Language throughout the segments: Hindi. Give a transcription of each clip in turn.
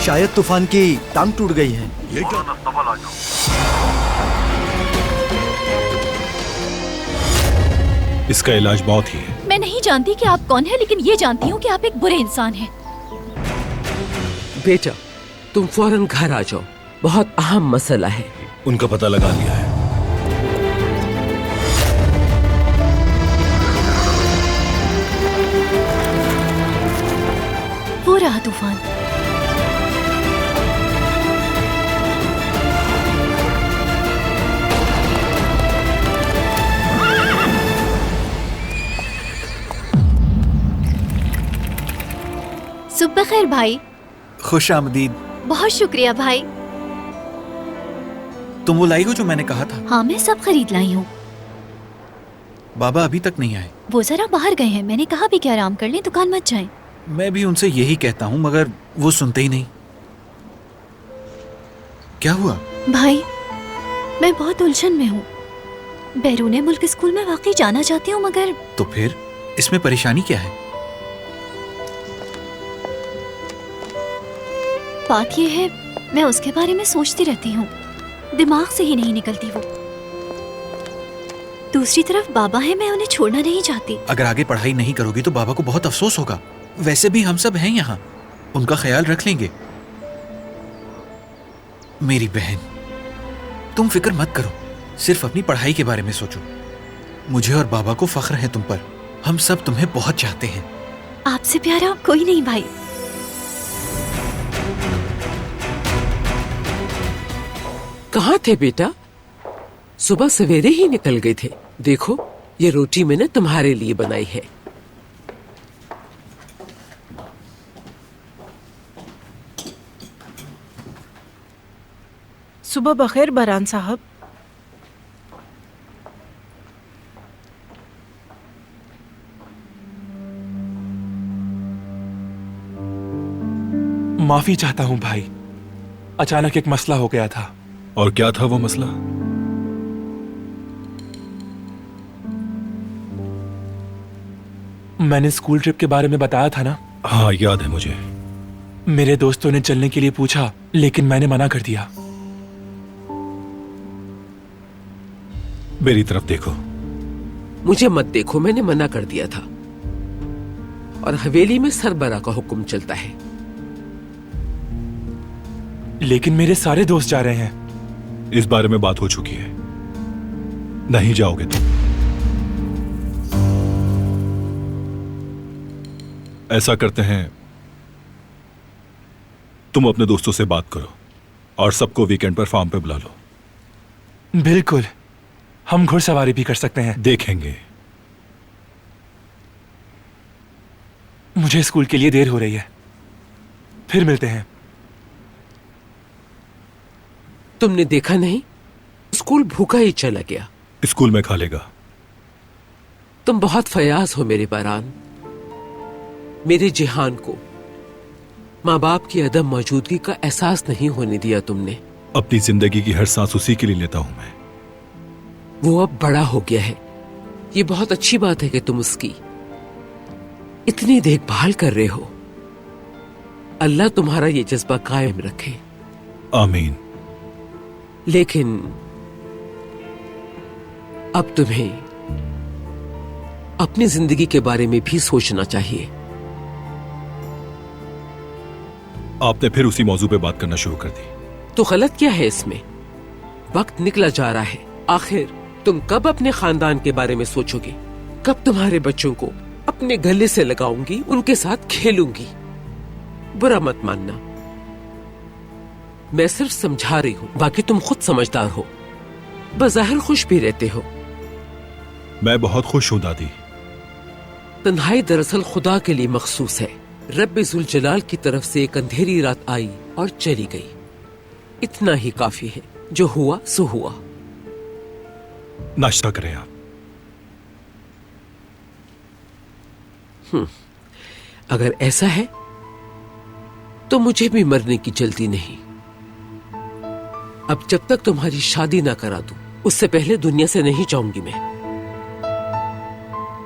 शायद तूफान की टांग टूट गई है। ये क्या? इसका इलाज बहुत ही है। मैं नहीं जानती कि आप कौन हैं, लेकिन ये जानती हूँ कि आप एक बुरे इंसान हैं। बेटा, तुम फौरन घर आ जाओ, बहुत अहम मसला है। उनका पता लगा लिया है। वो रहा तूफान। सुबह खैर भाई। खुश आमदीद। बहुत शुक्रिया भाई। तुम वो लाई हो जो मैंने कहा था? हाँ, मैं सब खरीद लाई हूँ। बाबा अभी तक नहीं आए। वो जरा बाहर गए हैं। मैंने कहा भी कि आराम कर लें, दुकान मत जाएं। मैं भी उनसे यही कहता हूँ मगर वो सुनते ही नहीं। क्या हुआ? भाई, मैं बहुत उलझन में हूँ। बैरून मुल्क स्कूल में वाकई जाना चाहती हूँ, मगर तो फिर इसमें परेशानी क्या है? बात यह है, मैं उसके बारे में सोचती रहती हूँ, दिमाग से ही नहीं निकलती वो। दूसरी तरफ बाबा है, मैं उन्हें छोड़ना नहीं चाहती। अगर आगे पढ़ाई नहीं करोगी तो बाबा को बहुत अफसोस होगा। वैसे भी हम सब हैं यहाँ, उनका ख्याल रख लेंगे। मेरी बहन, तुम फिक्र मत करो, सिर्फ अपनी पढ़ाई के बारे में सोचो। मुझे और बाबा को फख्र है तुम पर। हम सब तुम्हें बहुत चाहते हैं। आपसे प्यारा कोई नहीं भाई। कहाँ थे बेटा? सुबह सवेरे ही निकल गए थे। देखो, ये रोटी मैंने तुम्हारे लिए बनाई है। सुबह बखैर बरान साहब। माफी चाहता हूँ भाई, अचानक एक मसला हो गया था। और क्या था वो मसला? मैंने स्कूल ट्रिप के बारे में बताया था ना? हाँ, याद है मुझे। मेरे दोस्तों ने चलने के लिए पूछा, लेकिन मैंने मना कर दिया। मेरी तरफ देखो। मुझे मत देखो, मैंने मना कर दिया था। और हवेली में सरबरा का हुक्म चलता है। लेकिन मेरे सारे दोस्त जा रहे हैं। इस बारे में बात हो चुकी है, नहीं जाओगे तुम। ऐसा करते हैं, तुम अपने दोस्तों से बात करो और सबको वीकेंड पर फार्म पे बुला लो। बिल्कुल, हम घुड़सवारी भी कर सकते हैं। देखेंगे। मुझे स्कूल के लिए देर हो रही है, फिर मिलते हैं। तुमने देखा नहीं, स्कूल भूखा ही चला गया। स्कूल में खा लेगा। तुम बहुत फयाज हो मेरे बरान। मेरे जिहान को माँ बाप की अदम मौजूदगी का एहसास नहीं होने दिया तुमने। अपनी जिंदगी की हर सांस उसी के लिए लेता हूं मैं। वो अब बड़ा हो गया है, ये बहुत अच्छी बात है कि तुम उसकी इतनी देखभाल कर रहे हो। अल्लाह तुम्हारा ये जज्बा कायम रखे। आमीन। लेकिन अब तुम्हें अपनी जिंदगी के बारे में भी सोचना चाहिए। आपने फिर उसी मौजू पे बात करना शुरू कर दी। तो गलत क्या है इसमें? वक्त निकला जा रहा है। आखिर तुम कब अपने खानदान के बारे में सोचोगे? कब तुम्हारे बच्चों को अपने गले से लगाऊंगी, उनके साथ खेलूंगी? बुरा मत मानना, मैं सिर्फ समझा रही हूं, बाकी तुम खुद समझदार हो। बज़ाहिर खुश भी रहते हो। मैं बहुत खुश हूं दादी। तन्हाई दरअसल खुदा के लिए मखसूस है। रब्बे जुल जलाल की तरफ से एक अंधेरी रात आई और चली गई। इतना ही काफी है। जो हुआ सो हुआ। नाश्ता करें आप। अगर ऐसा है तो मुझे भी मरने की जल्दी नहीं। अब जब तक तुम्हारी शादी ना करा दूं, उससे पहले दुनिया से नहीं जाऊंगी मैं।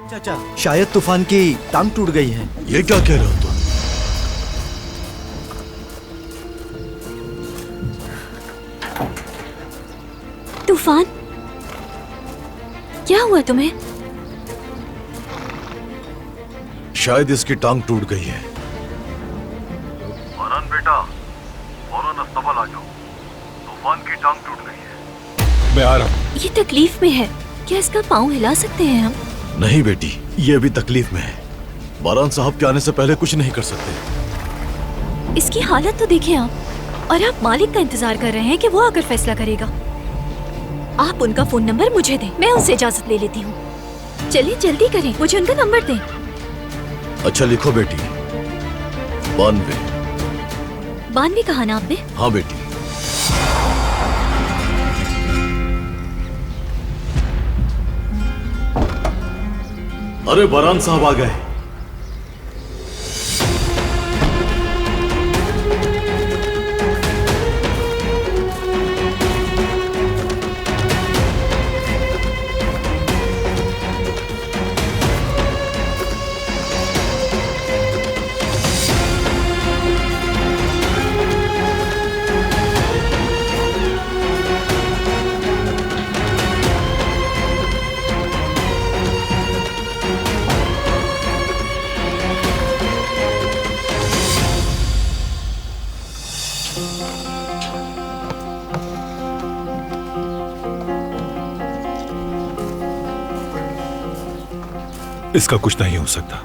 चाचा, शायद तूफान की टांग टूट गई है। ये क्या कह रहे हो तुम? तूफान, क्या हुआ तुम्हें? शायद इसकी टांग टूट गई है। फौरन बेटा, फौरन अस्पताल आ जाओ। तूफान की टांग टूट गई है। मैं आ रहा हूँ। ये तकलीफ में है, क्या इसका पाँव हिला सकते हैं हम? नहीं बेटी, ये अभी तकलीफ में है। बारान साहब के आने से पहले कुछ नहीं कर सकते। इसकी हालत तो देखें आप, और आप मालिक का इंतजार कर रहे हैं कि वो आकर फैसला करेगा। आप उनका फोन नंबर मुझे दें, मैं उनसे इजाजत ले लेती हूँ। चलिए जल्दी करें, मुझे उनका नंबर दें। अच्छा लिखो बेटी, 92। 92 कहा ना आपने? हाँ बेटी। अरे बारान साहब आ गए। इसका कुछ नहीं हो सकता।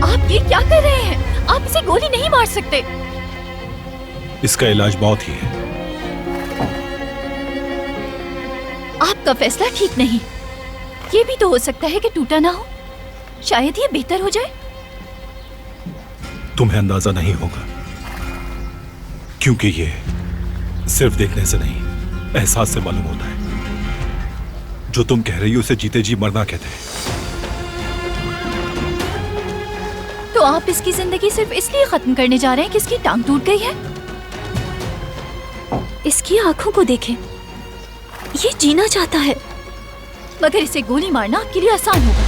आप ये क्या कर रहे हैं? आप इसे गोली नहीं मार सकते। इसका इलाज मौत ही है। आपका फैसला ठीक नहीं। ये भी तो हो सकता है कि टूटा ना हो, शायद ये बेहतर हो जाए। तुम्हें अंदाजा नहीं होगा, क्योंकि ये सिर्फ देखने से नहीं, एहसास से मालूम होता है। जो तुम कह रही हो उसे जीते जी मरना कहते हैं। तो आप इसकी जिंदगी सिर्फ इसलिए खत्म करने जा रहे हैं कि इसकी टांग टूट गई है? इसकी आंखों को देखें, ये जीना चाहता है, मगर इसे गोली मारना आपके लिए आसान होगा।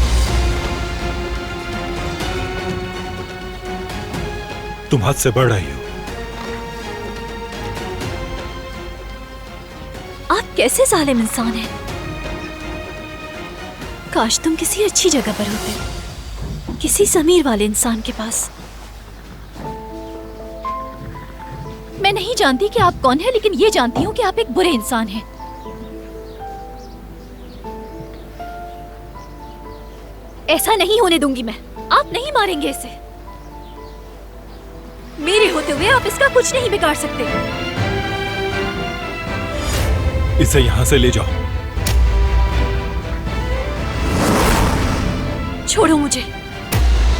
तुम हद से बढ़ रही हो। आप कैसे जालिम इंसान हैं? काश तुम किसी अच्छी जगह पर होते, किसी ज़मीर वाले इंसान के पास। मैं नहीं जानती कि आप कौन हैं, लेकिन ये जानती हूँ कि आप एक बुरे इंसान हैं। ऐसा नहीं होने दूंगी मैं। आप नहीं मारेंगे इसे। मेरे होते हुए आप इसका कुछ नहीं बिगाड़ सकते। इसे यहां से ले जाओ। छोड़ो मुझे,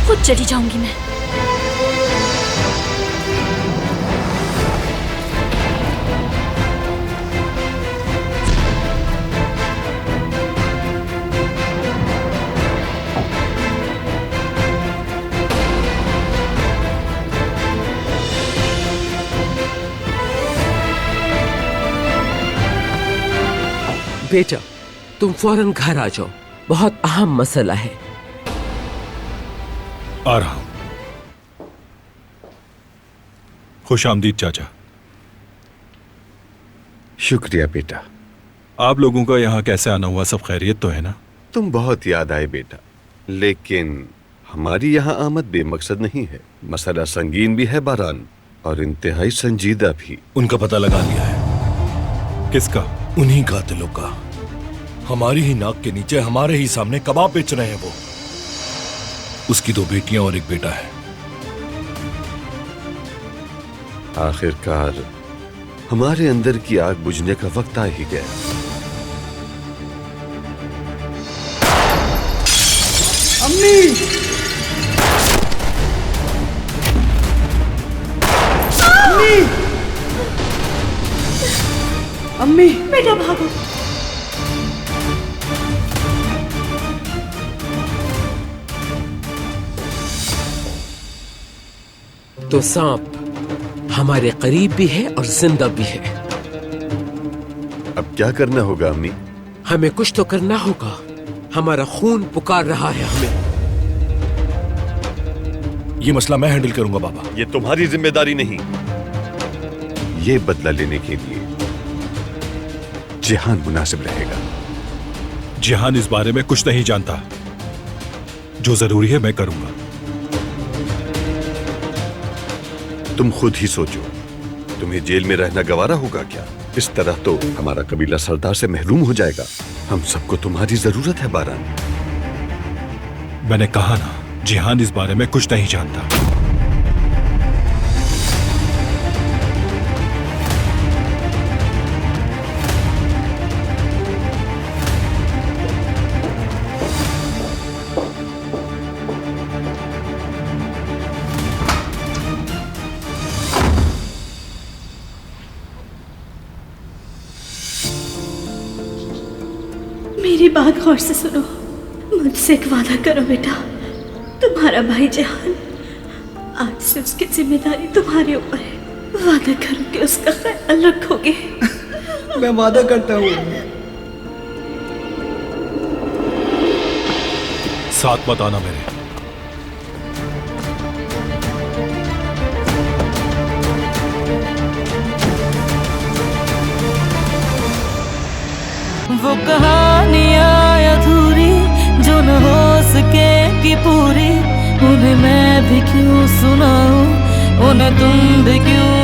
खुद चली जाऊंगी मैं। बेटा, तुम फौरन घर आ जाओ, बहुत अहम मसला है। आ रहा हूं। खुश आमदीद चाचा। शुक्रिया बेटा। आप लोगों का यहाँ कैसे आना हुआ? सब खैरियत तो है ना? तुम बहुत याद आए बेटा, लेकिन हमारी यहाँ आमद बेमकसद नहीं है। मसला संगीन भी है बारान, और इंतहाई संजीदा भी। उनका पता लगा लिया है। किसका? उन्हीं कातिलों का। हमारी ही नाक के नीचे, हमारे ही सामने कबाब बेच रहे हैं वो। उसकी 2 बेटियां और 1 बेटा है। आखिरकार हमारे अंदर की आग बुझने का वक्त आ ही गया। अम्मी! अम्मी! अम्मी! बेटा भागो। तो सांप हमारे करीब भी है और जिंदा भी है। अब क्या करना होगा अम्मी? हमें कुछ तो करना होगा। हमारा खून पुकार रहा है हमें। ये मसला मैं हैंडल करूंगा बाबा। ये तुम्हारी जिम्मेदारी नहीं। ये बदला लेने के लिए जिहान मुनासिब रहेगा। जिहान इस बारे में कुछ नहीं जानता। जो जरूरी है मैं करूंगा। तुम खुद ही सोचो, तुम्हें जेल में रहना गवारा होगा क्या? इस तरह तो हमारा कबीला सरदार से महरूम हो जाएगा। हम सबको तुम्हारी जरूरत है बारान। मैंने कहा ना, जिहान इस बारे में कुछ नहीं जानता। मेरी बात गौर से सुनो। मुझसे एक वादा करो बेटा। तुम्हारा भाई जहान, आज से उसकी जिम्मेदारी तुम्हारे ऊपर है। वादा करो कि उसका ख्याल रखोगे। मैं वादा करता हूँ। साथ मत आना मेरे। वो कहानियाँ अधूरी जो न हो सकेगी पूरी, उन्हें मैं भी क्यों सुनाऊं, उन्हें तुम भी क्यों